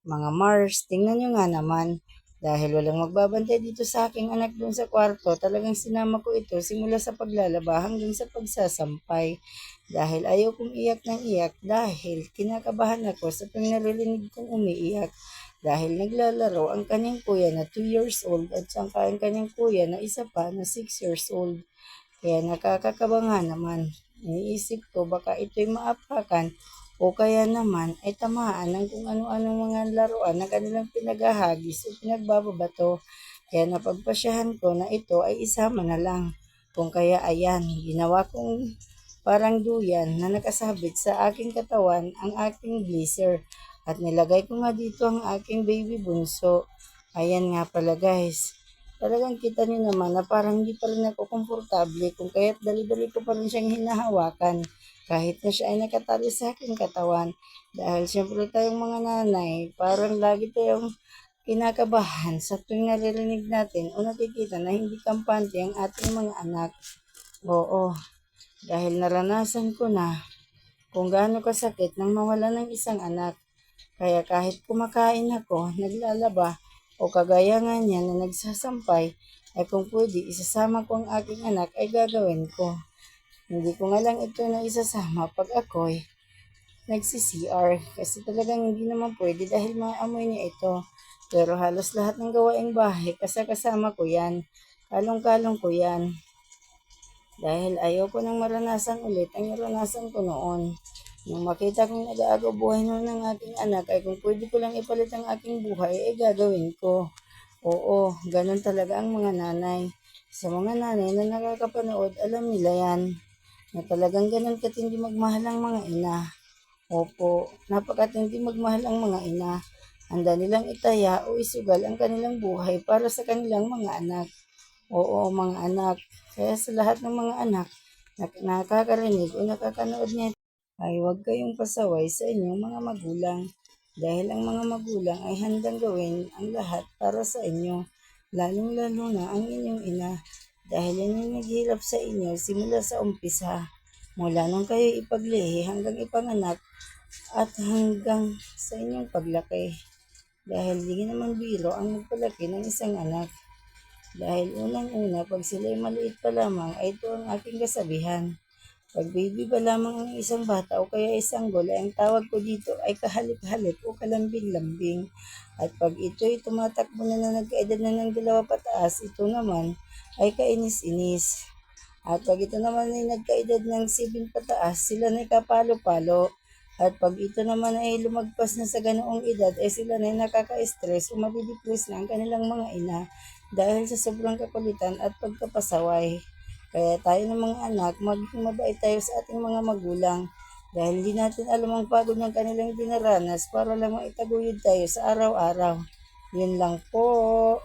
Mga Mars, tingnan nyo nga naman. Dahil walang magbabantay dito sa aking anak dun sa kwarto, talagang sinama ko ito simula sa paglalaba hanggang sa pagsasampay. Dahil ayaw kong iyak ng iyak dahil kinakabahan ako sa tuwing naririnig kong umiiyak. Dahil naglalaro ang kanyang kuya na 2 years old at saka ang kanyang kuya na isa pa na 6 years old. Kaya nakakakaba nga naman. Iniisip ko baka ito'y maapakan o kaya naman ay tamaan ng kung ano-anong mga laruan na kanilang pinaghahagis o pinagbababato. Kaya napagpasyahan ko na ito ay isama na lang. Kung kaya ayan, ginawa kong parang duyan na nakasabit sa aking katawan ang aking blazer at nilagay ko nga dito ang aking baby bunso. Ayan nga pala guys. Talagang kita niyo naman na parang hindi pa rin ako komportable kung kaya't dali-dali ko pa rin siyang hinahawakan kahit na siya ay nakatali sa aking katawan. Dahil siyempre tayong mga nanay, parang lagi tayong kinakabahan sa tuwing naririnig natin o nakikita na hindi kampante ang ating mga anak. Oo, dahil naranasan ko na kung gaano kasakit nang mawala ng isang anak. Kaya kahit kumakain ako, naglalaba, o kagaya nga niya na nagsasampay, ay kung pwede isasama ko ang aking anak ay gagawin ko. Hindi ko nga lang ito na isasama pag ako'y nagsi-CR kasi talagang hindi naman pwede dahil maamoy niya ito. Pero halos lahat ng gawaing bahay kasama ko yan. Kalong-kalong ko yan. Dahil ayaw ko nang maranasan ulit ang naranasan ko noon. Nung makita kong nag-aagaw buhay noon ng aking anak ay kung pwede ko lang ipalit ang aking buhay ay gagawin ko. Oo, ganun talaga ang mga nanay. Sa mga nanay na nakakapanood, alam nila yan na talagang ganun katindi magmahal ang mga ina. Opo, napakatindi magmahal ang mga ina. Handa nilang itaya o isugal ang kanilang buhay para sa kanilang mga anak. Oo, mga anak. Kaya sa lahat ng mga anak na nakakarinig o nakakanood nito, ay huwag kayong pasaway sa inyong mga magulang. Dahil ang mga magulang ay handang gawin ang lahat para sa inyo. Lalong-lalo na ang inyong ina. Dahil yan yung naghihirap sa inyo simula sa umpisa. Mula nung kayo ipaglihi hanggang ipanganak at hanggang sa inyong paglaki. Dahil di naman biro ang magpalaki ng isang anak. Dahil unang-una, pag sila'y maliit pa lamang, ay ito ang aking kasabihan. Pag baby pa lamang ang isang bata o kaya isang gol, ay ang tawag ko dito ay kahalik-halik o kalambing-lambing. At pag ito'y tumatakbo na nagkaedad na ng 2 pataas, ito naman ay kainis-inis. At pag ito naman ay nagkaedad ng 7 pataas, sila na kapalo-palo. At pag ito naman ay lumagpas na sa ganoong edad, ay sila na nakaka-stress o madidepress na ang kanilang mga ina dahil sa sobrang kakulitan at pagkapasaway. Kaya tayo ng mga anak, maging mabait tayo sa ating mga magulang dahil hindi natin alam ang pagod ng kanilang dinaranas para lang maitaguyod tayo sa araw-araw. Yun lang po.